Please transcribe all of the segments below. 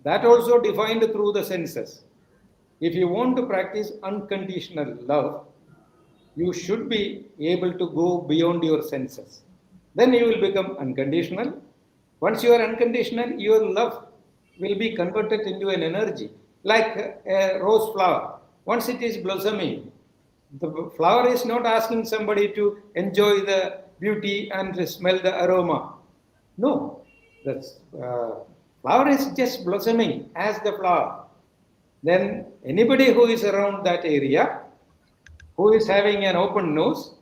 That also defined through the senses. If you want to practice unconditional love, you should be able to go beyond your senses. Then you will become unconditional. Once you are unconditional, your love will be converted into an energy, like a rose flower. Once it is blossoming, the flower is not asking somebody to enjoy the beauty and to smell the aroma. No, the flower is just blossoming as the flower. Then anybody who is around that area, who is having an open nose,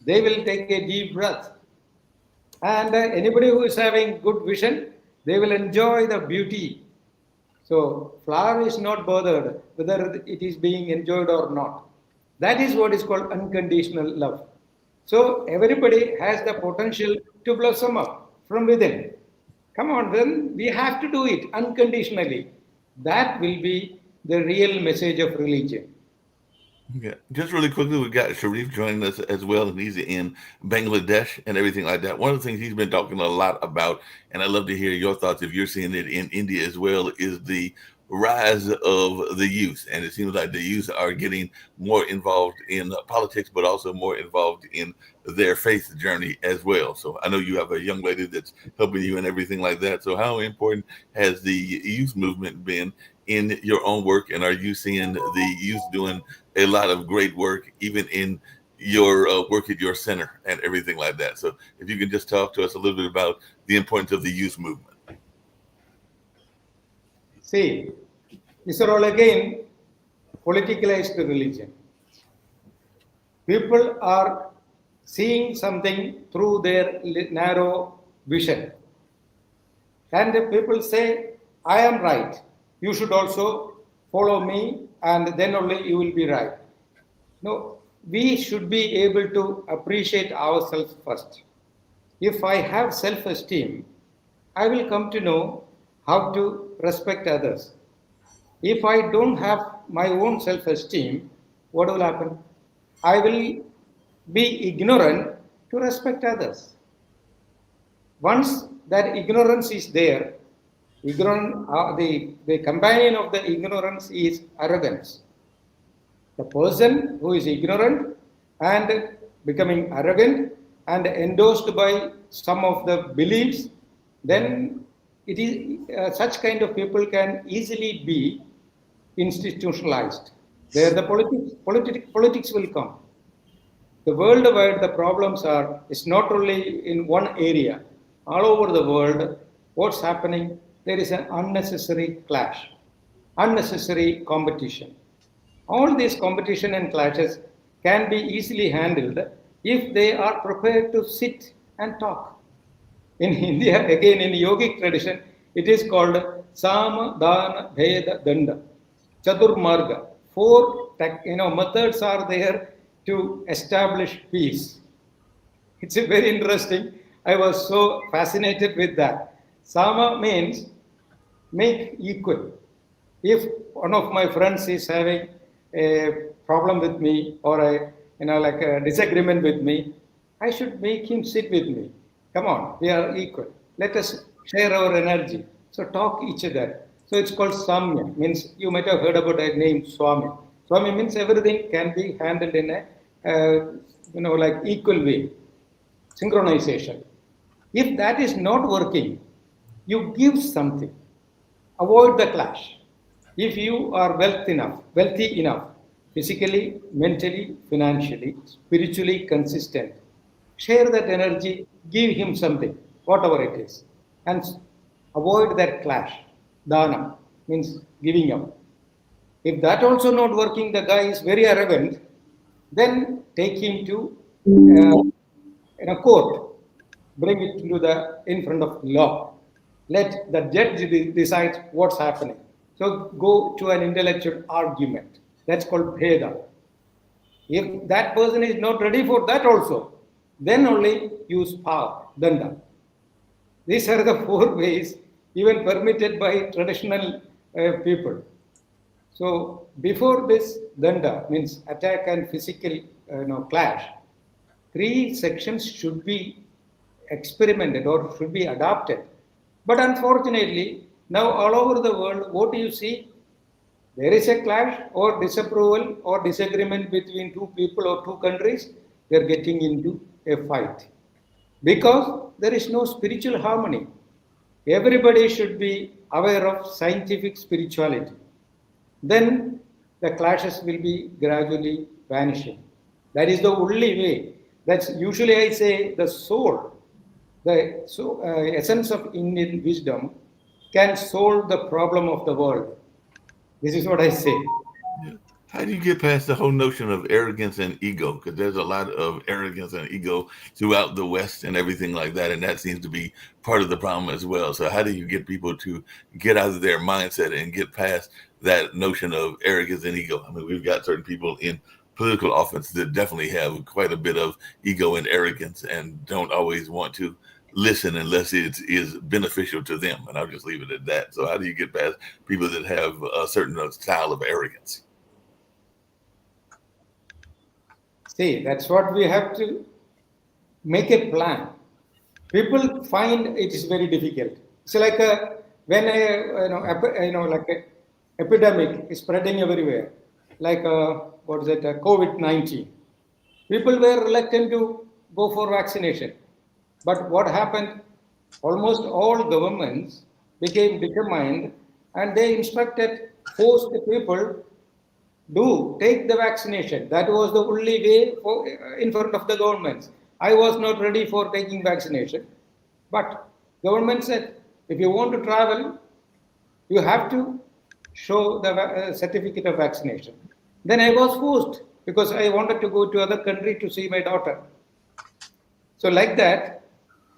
they will take a deep breath. And anybody who is having good vision, they will enjoy the beauty. So flower is not bothered whether it is being enjoyed or not. That is what is called unconditional love. So everybody has the potential to blossom up from within. Come on, then we have to do it unconditionally. That will be the real message of religion. Yeah, just really quickly, we got Sharif joining us as well, and he's in Bangladesh and everything like that. One of the things he's been talking a lot about, and I'd love to hear your thoughts if you're seeing it in India as well, is the rise of the youth. And it seems like the youth are getting more involved in politics, but also more involved in their faith journey as well. So I know you have a young lady that's helping you and everything like that. So how important has the youth movement been in your own work, and are you seeing the youth doing a lot of great work even in your work at your center and everything like that? So if you can just talk to us a little bit about the importance of the youth movement. See, these are all again politicalized religion. People are seeing something through their narrow vision. And the people say, I am right. You should also follow me, and then only you will be right. No, we should be able to appreciate ourselves first. If I have self esteem, I will come to know how to respect others. If I don't have my own self esteem, what will happen? I will be ignorant to respect others. Once that ignorance is there, the companion of the ignorance is arrogance. The person who is ignorant and becoming arrogant and endorsed by some of the beliefs, then it is such kind of people can easily be institutionalized. There the politics will come. The worldwide the problems are, it's not only in one area, all over the world, what's happening? There is an unnecessary clash, unnecessary competition. All these competition and clashes can be easily handled if they are prepared to sit and talk. In India, again in yogic tradition, it is called Sama, Dana, Bheda, Danda, Chaturmarga. Four methods are there to establish peace. It's a very interesting. I was so fascinated with that. Sama means make equal. If one of my friends is having a problem with me or like a disagreement with me, I should make him sit with me. Come on, we are equal. Let us share our energy. So talk each other. So it's called Samya. Means you might have heard about a name Swami. Swami means everything can be handled in a like equal way. Synchronization. If that is not working, you give something. Avoid the clash. If you are wealthy enough, physically, mentally, financially, spiritually consistent, share that energy, give him something, whatever it is, and avoid that clash. Dana means giving up. If that also not working, the guy is very arrogant, then take him to in a court, bring it to the in front of law. Let the judge decide what's happening. So go to an intellectual argument. That's called Bheda. If that person is not ready for that also, then only use power, danda. These are the four ways even permitted by traditional people. So before this danda means attack and physical clash, three sections should be experimented or should be adopted. But unfortunately, Now, all over the world, what do you see? There is a clash or disapproval or disagreement between two people or two countries. They are getting into a fight because there is no spiritual harmony. Everybody should be aware of scientific spirituality. Then the clashes will be gradually vanishing. That is the only way. That's usually I say the soul, the essence of Indian wisdom can solve the problem of the world. This is what I say. Yeah. How do you get past the whole notion of arrogance and ego? Because there's a lot of arrogance and ego throughout the West and everything like that, and that seems to be part of the problem as well. So, how do you get people to get out of their mindset and get past that notion of arrogance and ego? I mean, we've got certain people in political office that definitely have quite a bit of ego and arrogance and don't always want to listen unless it is beneficial to them. And I'll just leave it at that. So, how do you get past people that have a certain style of arrogance? See, that's what we have to make a plan. People find it is very difficult. It's like when like a epidemic is spreading everywhere, like what is it, COVID-19. People were reluctant to go for vaccination. But what happened? Almost all governments became determined and they instructed, forced the people do take the vaccination. That was the only way for, in front of the governments. I was not ready for taking vaccination, but government said if you want to travel, you have to show the certificate of vaccination. Then I was forced because I wanted to go to other country to see my daughter. So like that,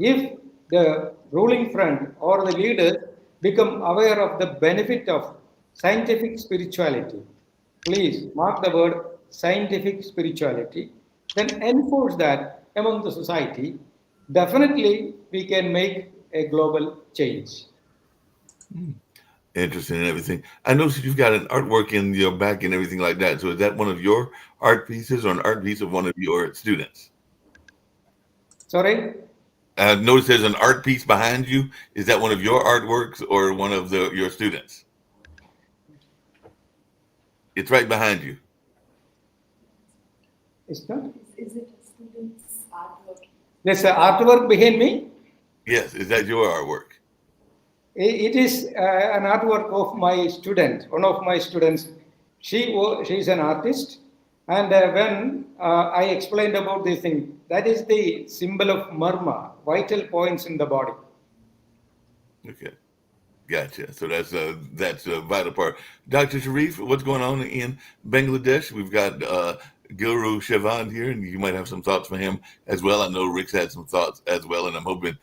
if the ruling front or the leaders become aware of the benefit of scientific spirituality, please mark the word scientific spirituality, then enforce that among the society, definitely we can make a global change. Interesting and everything. I noticed you've got an artwork in your back and everything like that. So is that one of your art pieces or an art piece of one of your students? Sorry? I noticed there's an art piece behind you. Is that one of your artworks or one of your students? It's right behind you. It's not? Is it a student's artwork? There's an artwork behind me. Yes, is that your artwork? It is an artwork of my student, one of my students. She's an artist, and when I explained about this thing, that is the symbol of marma, vital points in the body. Okay, gotcha. So that's a vital part. Dr. Sharif, what's going on in Bangladesh? We've got Guru Shivan here, and you might have some thoughts for him as well. I know Rick's had some thoughts as well, and I'm hoping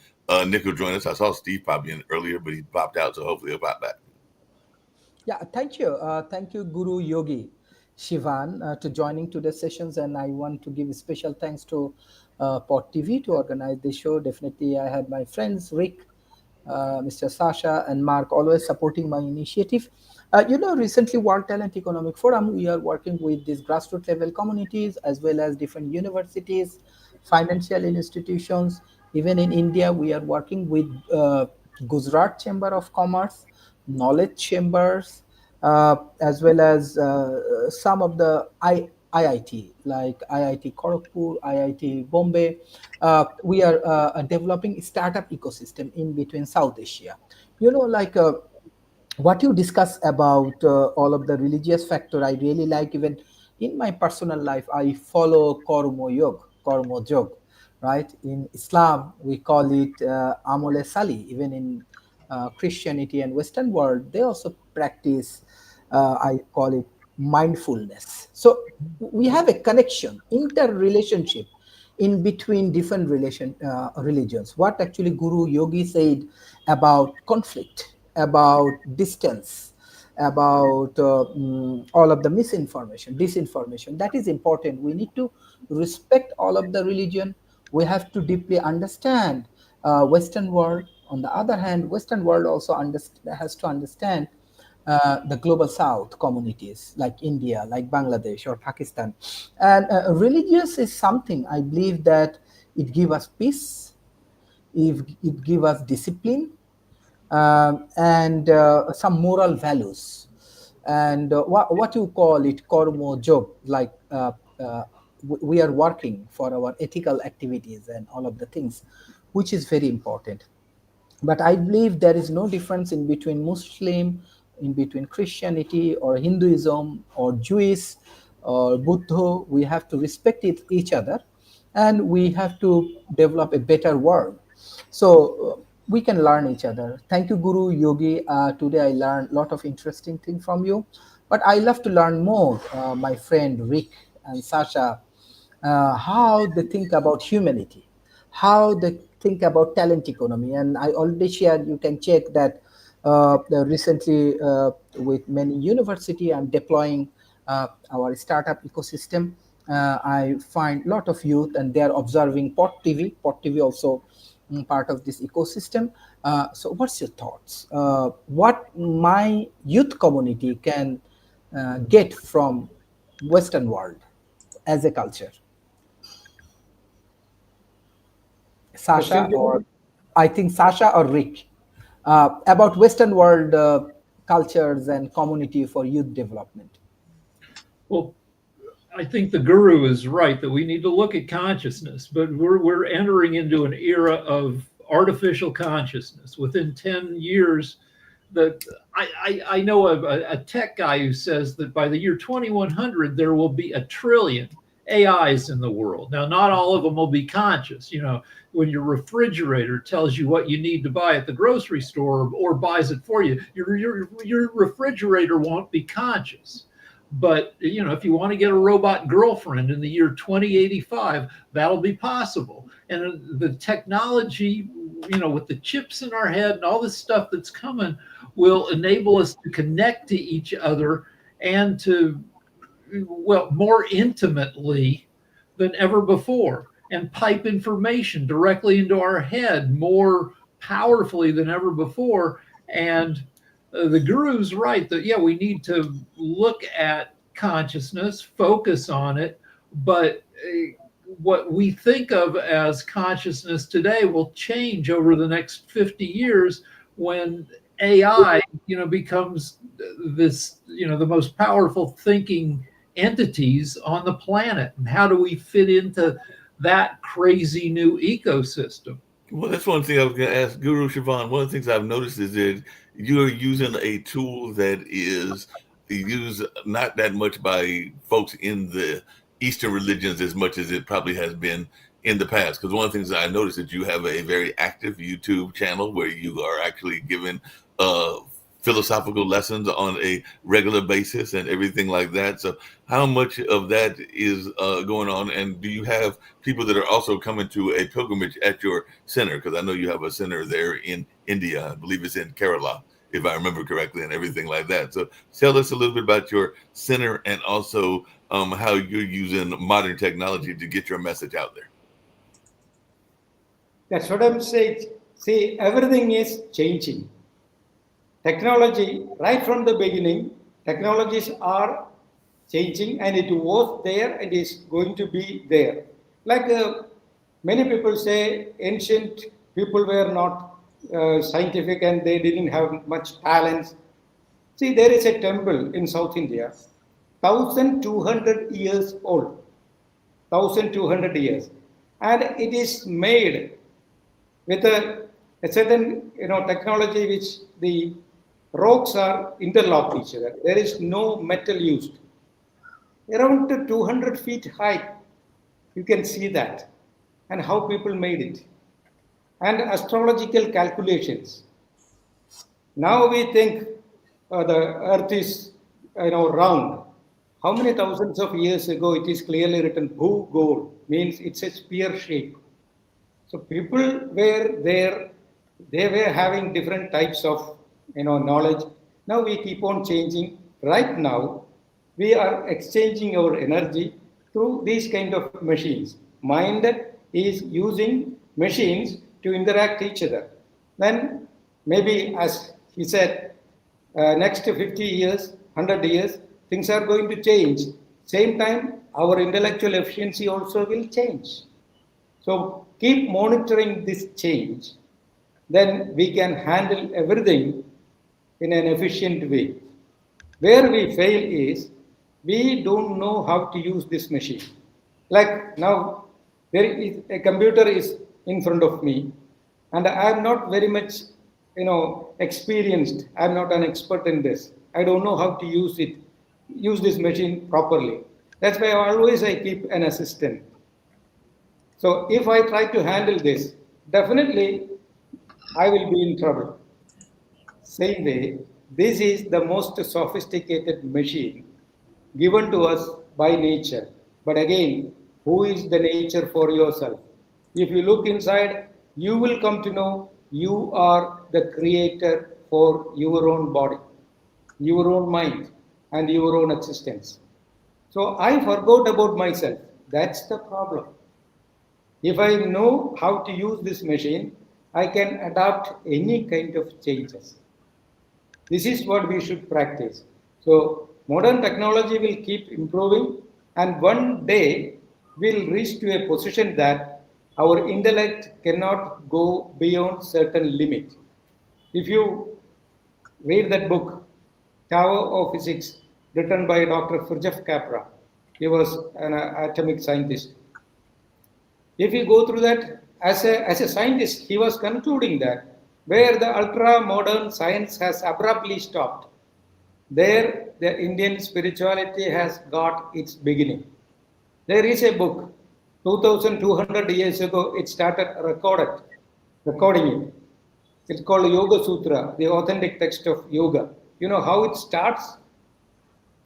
Nick will join us. I saw Steve pop in earlier, but he popped out, so hopefully he'll pop back. Yeah, thank you. Thank you, Guru Yogi Shivan, to joining today's sessions. And I want to give special thanks to Pod TV to organize this show. Definitely, I had my friends, Rick, Mr. Sasha, and Mark, always supporting my initiative. Recently, World Talent Economic Forum, we are working with these grassroots level communities as well as different universities, financial institutions. Even in India, we are working with Gujarat Chamber of Commerce, knowledge chambers, as well as some of the IIT, like IIT Kharagpur, IIT Bombay. We are developing startup ecosystem in between South Asia. What you discuss about all of the religious factor, I really like. Even in my personal life, I follow Karma Yog, right? In Islam, we call it Amole Sali. Even in Christianity and Western world, they also practice, I call it mindfulness. So we have a connection, interrelationship in between different religions. What actually Guru Yogi said about conflict, about distance, about all of the misinformation, disinformation, that is important. We need to respect all of the religion. We have to deeply understand Western world. On the other hand, Western world also has to understand the global South communities like India, like Bangladesh or Pakistan. And religious is something I believe that it gives us peace, it gives us discipline, and some moral values, and what you call it kormo job, like we are working for our ethical activities and all of the things, which is very important. But I believe there is no difference in between Muslim, in between Christianity or Hinduism or Jewish or Buddha. We have to respect each other, and we have to develop a better world. So we can learn each other. Thank you, Guru Yogi. Today I learned a lot of interesting things from you. But I love to learn more, my friend Rick and Sasha, how they think about humanity, how they think about talent economy. And I already shared, you can check that recently with many university, I'm deploying our startup ecosystem. I find a lot of youth and they're observing Pot TV. Pot TV also part of this ecosystem. So what's your thoughts? What my youth community can get from Western world as a culture? Sasha, Question or I think Sasha or Rick, about Western world cultures and community for youth development. Well, I think the guru is right that we need to look at consciousness, but we're entering into an era of artificial consciousness. Within 10 years, that I know a tech guy who says that by the year 2100 there will be 1 trillion AIs in the world. Now, not all of them will be conscious. You know, when your refrigerator tells you what you need to buy at the grocery store or buys it for you, your refrigerator won't be conscious. But, you know, if you want to get a robot girlfriend in the year 2085, that'll be possible. And the technology, you know, with the chips in our head and all this stuff that's coming will enable us to connect to each other and to, well, more intimately than ever before, and pipe information directly into our head more powerfully than ever before. And the guru's right that, yeah, we need to look at consciousness, focus on it, but what we think of as consciousness today will change over the next 50 years when AI, you know, becomes this, you know, the most powerful thinking entities on the planet. And how do we fit into that crazy new ecosystem? Well, that's one thing I was going to ask Guru Sivan. One of the things I've noticed is that you're using a tool that is used not that much by folks in the Eastern religions as much as it probably has been in the past. Because one of the things that I noticed is that you have a very active YouTube channel where you are actually giving philosophical lessons on a regular basis and everything like that. So how much of that is going on? And do you have people that are also coming to a pilgrimage at your center? Because I know you have a center there in India. I believe it's in Kerala, if I remember correctly, and everything like that. So tell us a little bit about your center and also how you're using modern technology to get your message out there. That's what I'm saying. See, everything is changing. Technology, right from the beginning, technologies are changing, and it was there and is going to be there. Like many people say, ancient people were not scientific and they didn't have much talent. See, there is a temple in South India, 1,200 years old, 1,200 years, and it is made with a certain, you know, technology which the rocks are interlocked each other. There is no metal used. Around 200 feet high, you can see that, and how people made it. And astrological calculations. Now we think the earth is, you know, round. How many thousands of years ago it is clearly written Bhugol, means it's a spear shape. So people were there, they were having different types of, you know, knowledge. Now we keep on changing. Right now, we are exchanging our energy through these kind of machines. Mind is using machines to interact each other. Then maybe, as he said, next 50 years, 100 years, things are going to change. Same time, our intellectual efficiency also will change. So keep monitoring this change then we can handle everything in an efficient way. Where we fail is we don't know how to use this machine. Like now, there is a computer is in front of me, and I am not very much, experienced. I am not an expert in this. I don't know how to use this machine properly. That's why always I keep an assistant. So if I try to handle this, definitely I will be in trouble. Same way, this is the most sophisticated machine given to us by nature. But again, who is the nature for yourself? If you look inside, you will come to know you are the creator for your own body, your own mind, and your own existence. So I forgot about myself. That's the problem. If I know how to use this machine, I can adapt any kind of changes. This is what we should practice. So modern technology will keep improving, and one day we'll reach to a position that our intellect cannot go beyond certain limit. If you read that book, Tower of Physics, written by Dr. Fritjof Capra, he was an atomic scientist. If you go through that, as a scientist, he was concluding that where the ultra modern science has abruptly stopped, there the Indian spirituality has got its beginning. There is a book, 2200 years ago, it started recording it. It's called Yoga Sutra, the authentic text of yoga. You know how it starts?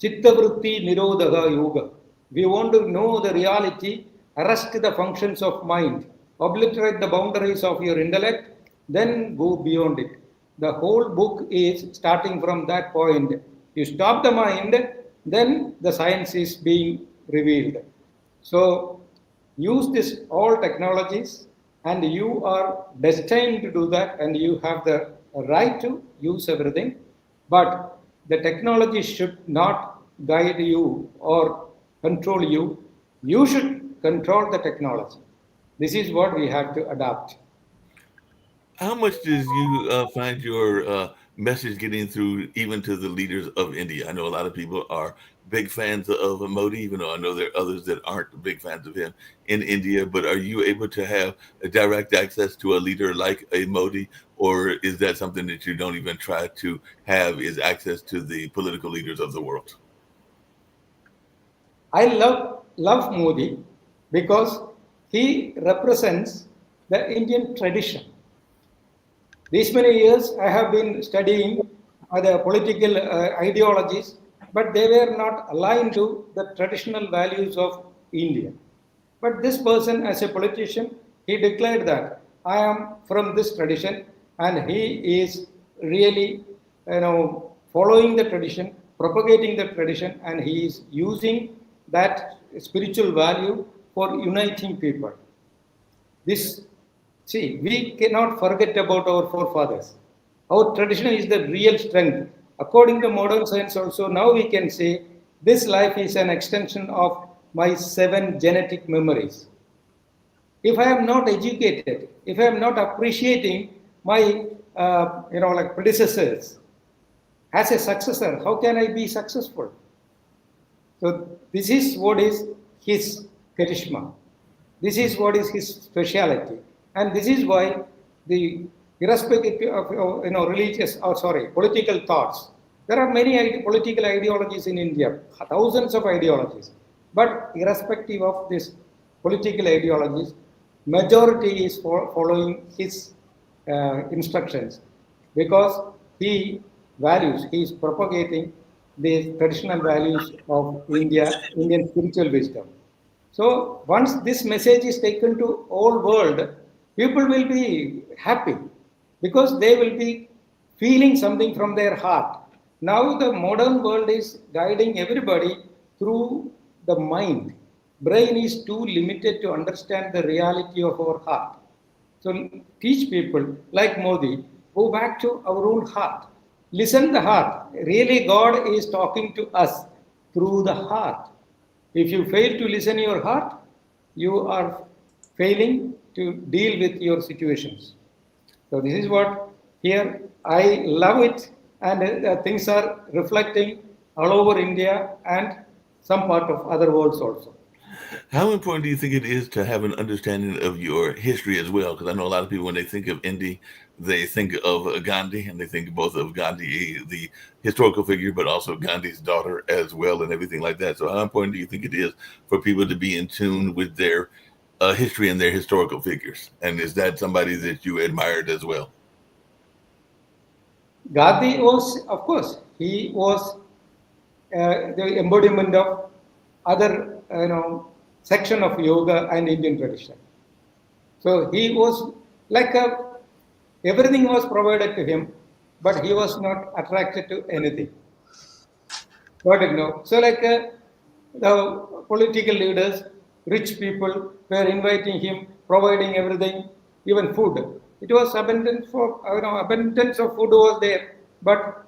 Chittavritti Nirodha Yoga. We want to know the reality, arrest the functions of mind, obliterate the boundaries of your intellect, then go beyond it. The whole book is starting from that point. You stop the mind, then the science is being revealed. So use this all technologies, and you are destined to do that, and you have the right to use everything. But the technology should not guide you or control you. You should control the technology. This is what we have to adapt. How much does you find your message getting through even to the leaders of India? I know a lot of people are big fans of Modi, even though I know there are others that aren't big fans of him in India. But are you able to have a direct access to a leader like a Modi, or is that something that you don't even try to have, is access to the political leaders of the world? I love Modi because he represents the Indian tradition. These many years I have been studying the political ideologies, but they were not aligned to the traditional values of India. But this person, as a politician, he declared that I am from this tradition, and he is really, following the tradition, propagating the tradition, and he is using that spiritual value for uniting people. This, see, we cannot forget about our forefathers. Our tradition is the real strength. According to modern science also, now we can say this life is an extension of my 7 genetic memories. If I am not educated, if I am not appreciating my, predecessors as a successor, how can I be successful? So this is what is his charisma. This is what is his speciality, and this is why the irrespective of political thoughts, there are many political ideologies in India, thousands of ideologies, but irrespective of this political ideologies, majority is following his instructions because he is propagating the traditional values of India, Indian spiritual wisdom. So once this message is taken to all world, people will be happy because they will be feeling something from their heart. Now the modern world is guiding everybody through the mind. Brain is too limited to understand the reality of our heart. So teach people like Modi, go back to our own heart. Listen the heart. Really God is talking to us through the heart. If you fail to listen your heart, you are failing to deal with your situations. So this is what here I love it, and things are reflecting all over India and some part of other worlds also. How important do you think it is to have an understanding of your history as well? Because I know a lot of people, when they think of Indy, they think of Gandhi, and they think both of Gandhi, the historical figure, but also Gandhi's daughter as well, and everything like that. So, how important do you think it is for people to be in tune with their history and their historical figures? And is that somebody that you admired as well? Gandhi was, of course, he was the embodiment of other, section of yoga and Indian tradition. So he was like everything was provided to him, but he was not attracted to anything. Got it? No. So like the political leaders, rich people were inviting him, providing everything, even food. It was abundance abundance of food was there, but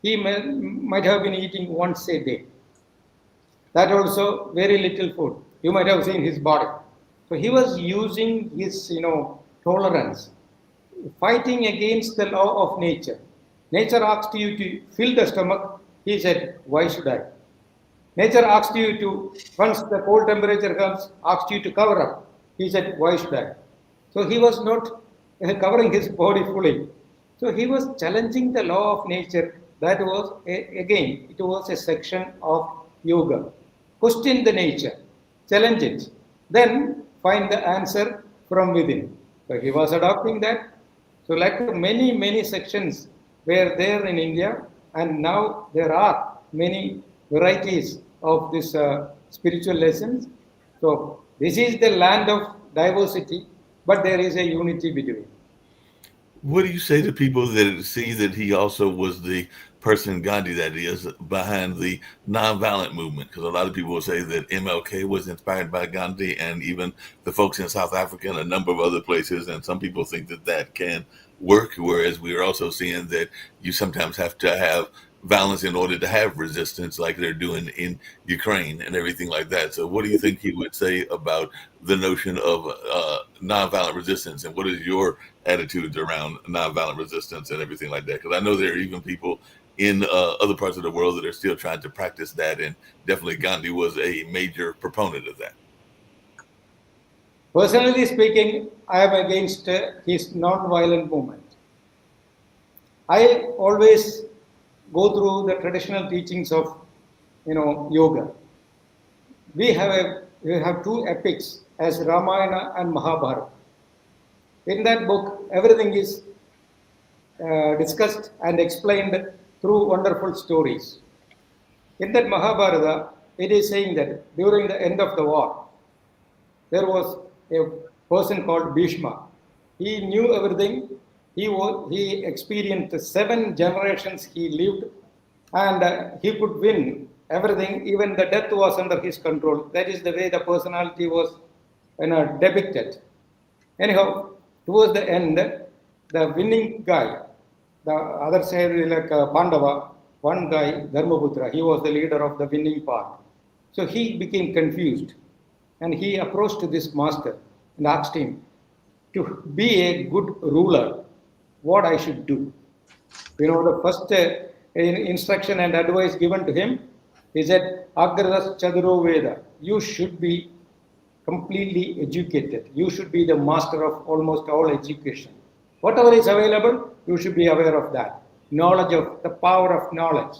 he might have been eating once a day. That also very little food. You might have seen his body. So he was using his, tolerance, fighting against the law of nature. Nature asked you to fill the stomach. He said, why should I? Nature asked you to, once the cold temperature comes, asked you to cover up. He said, why should I? So he was not covering his body fully. So he was challenging the law of nature. That was, again, it was a section of yoga. Question the nature, challenge it, then find the answer from within. So he was adopting that. So like many sections were there in India, and now there are many varieties of this spiritual lessons. So this is the land of diversity, but there is a unity between. What do you say to people that see that he also was the person, Gandhi, that is, behind the nonviolent movement? Because a lot of people will say that MLK was inspired by Gandhi, and even the folks in South Africa and a number of other places. And some people think that that can work, whereas we are also seeing that you sometimes have to have violence in order to have resistance, like they're doing in Ukraine and everything like that. So what do you think he would say about the notion of nonviolent resistance, and what is your attitudes around nonviolent resistance and everything like that? Because I know there are even people in other parts of the world that are still trying to practice that, and definitely Gandhi was a major proponent of that. Personally speaking, I am against his non-violent movement. I always go through the traditional teachings of, yoga. We have two epics as Ramayana and Mahabharata. In that book, everything is discussed and explained through wonderful stories. In that Mahabharata, it is saying that during the end of the war, there was a person called Bhishma. He knew everything. He experienced 7 generations he lived, and he could win everything. Even the death was under his control. That is the way the personality was depicted. Anyhow, towards the end, the winning guy, the other side like Pandava, one guy, Dharmaputra, he was the leader of the winning part. So he became confused, and he approached this master and asked him, to be a good ruler, what I should do. The first instruction and advice given to him is that Agradas Chaduro Veda, you should be completely educated. You should be the master of almost all education. Whatever is available, you should be aware of that. Knowledge of the power of knowledge.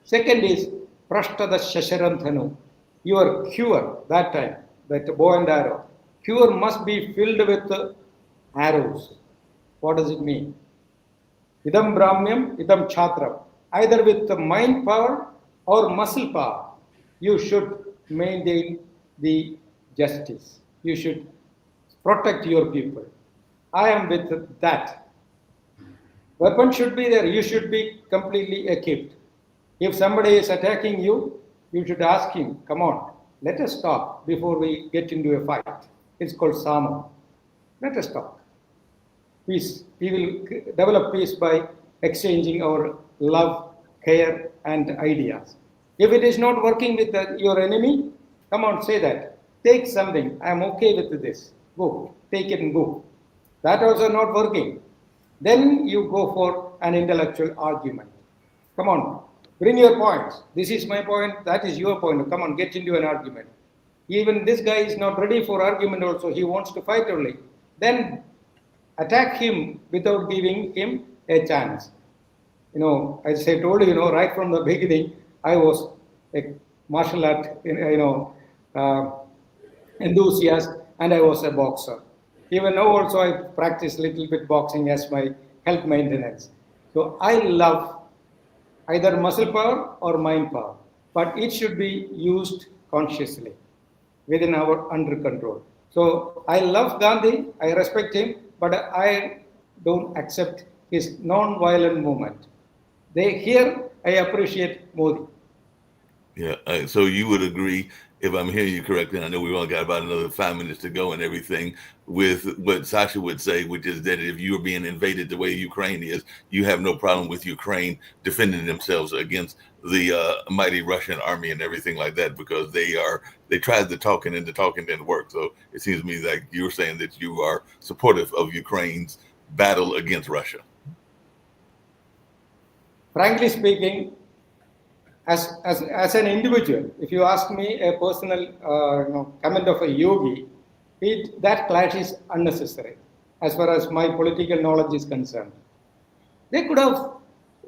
Second is Prashtada Shasharanthanu. Your cure that time, that bow and arrow. Cure must be filled with arrows. What does it mean? Idam Brahmyam, idam Chatram. Either with the mind power or muscle power, you should maintain the justice. You should protect your people. I am with that. Weapon should be there. You should be completely equipped. If somebody is attacking you, you should ask him, come on, let us talk before we get into a fight. It's called Sama. Let us talk. Peace. We will develop peace by exchanging our love, care, and ideas. If it is not working with your enemy, come on, say that. Take something. I am okay with this. Go. Take it and go. That also not working. Then you go for an intellectual argument. Come on, bring your points. This is my point, that is your point. Come on, get into an argument. Even this guy is not ready for argument also, he wants to fight only. Then attack him without giving him a chance. As I told you, right from the beginning, I was a martial art, enthusiast, and I was a boxer. Even now also I practice little bit boxing as my health maintenance. So I love either muscle power or mind power, but it should be used consciously within our under control. So I love Gandhi, I respect him, but I don't accept his non-violent movement. Here I appreciate Modi. Yeah. So you would agree, if I'm hearing you correctly, and I know we've only got about another 5 minutes to go and everything, with what Sasha would say, which is that if you are being invaded the way Ukraine is, you have no problem with Ukraine defending themselves against the mighty Russian army and everything like that, because they tried the talking and the talking didn't work. So it seems to me like you're saying that you are supportive of Ukraine's battle against Russia. Frankly speaking, as an individual, if you ask me a personal comment of a yogi, that clash is unnecessary as far as my political knowledge is concerned. They could have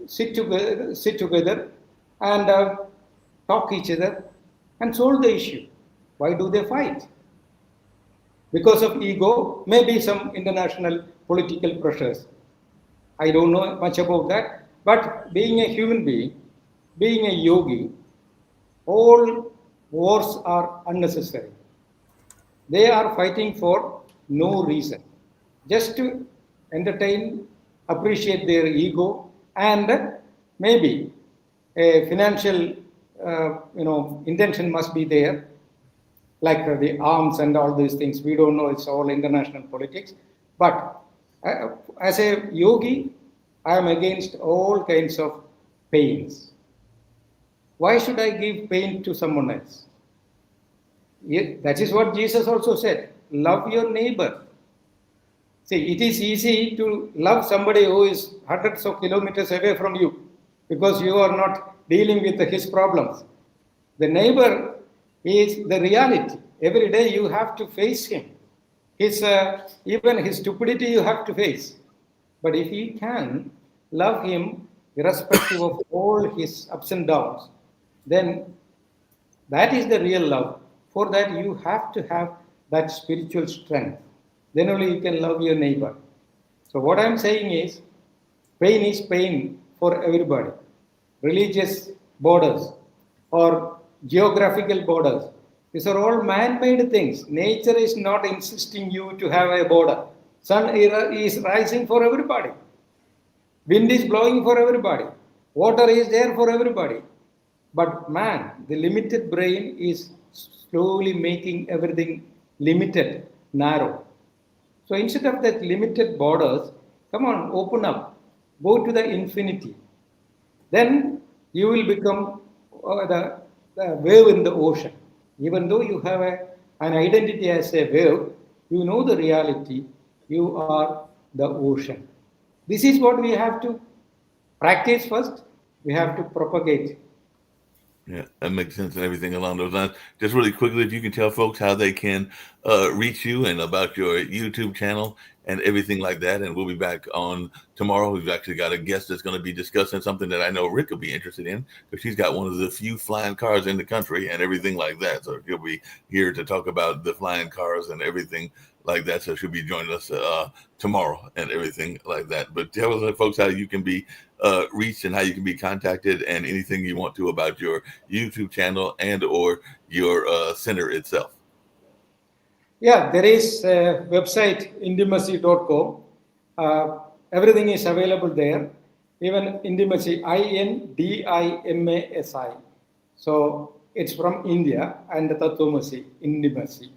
sit together and talk each other and solve the issue. Why do they fight? Because of ego, maybe some international political pressures. I don't know much about that, but being a human being, being a yogi, all wars are unnecessary. They are fighting for no reason, just to entertain, appreciate their ego, and maybe a financial, intention must be there, like the arms and all these things. We don't know, it's all international politics. But as a yogi, I am against all kinds of pains. Why should I give pain to someone else? That is what Jesus also said. Love your neighbor. See, it is easy to love somebody who is hundreds of kilometers away from you because you are not dealing with his problems. The neighbor is the reality. Every day you have to face him. Even his stupidity you have to face. But if you can love him irrespective of all his ups and downs, then that is the real love. For that, you have to have that spiritual strength. Then only you can love your neighbor. So what I'm saying is pain for everybody. Religious borders or geographical borders. These are all man-made things. Nature is not insisting you to have a border. Sun is rising for everybody. Wind is blowing for everybody. Water is there for everybody. But man, the limited brain is slowly making everything limited, narrow. So instead of that limited borders, come on, open up. Go to the infinity. Then you will become the wave in the ocean. Even though you have an identity as a wave, you know the reality. You are the ocean. This is what we have to practice first. We have to propagate. Yeah, that makes sense and everything along those lines. Just really quickly, if you can tell folks how they can reach you and about your YouTube channel and everything like that. And we'll be back on tomorrow. We've actually got a guest that's going to be discussing something that I know Rick will be interested in, because she's got one of the few flying cars in the country and everything like that. So she'll be here to talk about the flying cars and everything like that. So she'll be joining us tomorrow and everything like that. But tell us, folks, how you can be reached and how you can be contacted and anything you want to about your YouTube channel and or your center itself. Yeah, there is a website, intimacy.com. Everything is available there. Even Intimacy, INDIMASI. So it's from India, and Tatvamasi, Intimacy.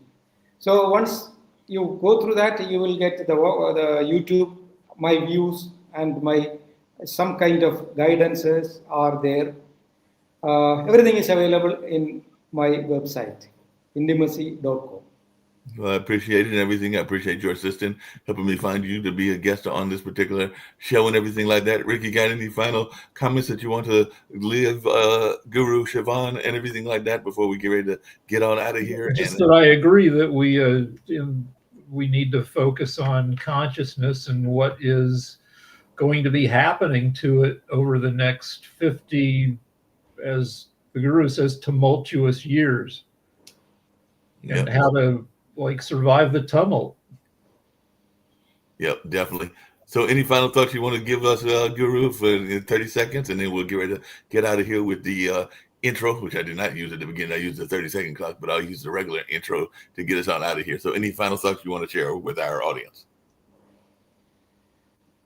So once you go through that, you will get the YouTube, my views, and my some kind of guidances are there. Everything is available in my website, intimacy.com. Well, I appreciate it and everything. I appreciate your assistant helping me find you to be a guest on this particular show and everything like that. Ricky, got any final comments that you want to leave Guru Sivan and everything like that before we get ready to get on out of here? Just that I agree that we need to focus on consciousness and what is going to be happening to it over the next 50, as the Guru says, tumultuous years, and how to survive the tumult. Yep, definitely. So any final thoughts you want to give us, Guru, for 30 seconds, and then we'll get ready to get out of here with the intro, which I did not use at the beginning. I used the 30-second clock, but I'll use the regular intro to get us on out of here. So any final thoughts you want to share with our audience?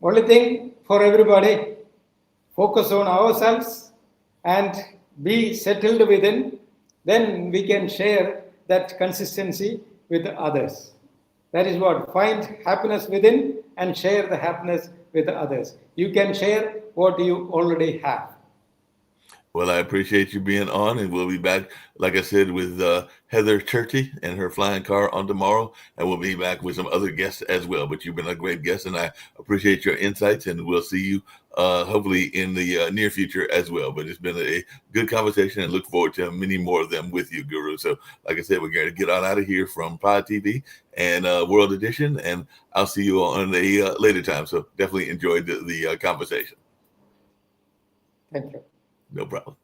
Only thing for everybody, focus on ourselves and be settled within, then we can share that consistency with others. That is what, find happiness within and share the happiness with others. You can share what you already have. Well, I appreciate you being on, and we'll be back, like I said, with Heather Churchy and her flying car on tomorrow, and we'll be back with some other guests as well. But you've been a great guest, and I appreciate your insights, and we'll see you hopefully in the near future as well. But it's been a good conversation, and look forward to many more of them with you, Guru. So, like I said, we're going to get on out of here from Pod TV and World Edition, and I'll see you on a later time. So definitely enjoyed the conversation. Thank you. No problem.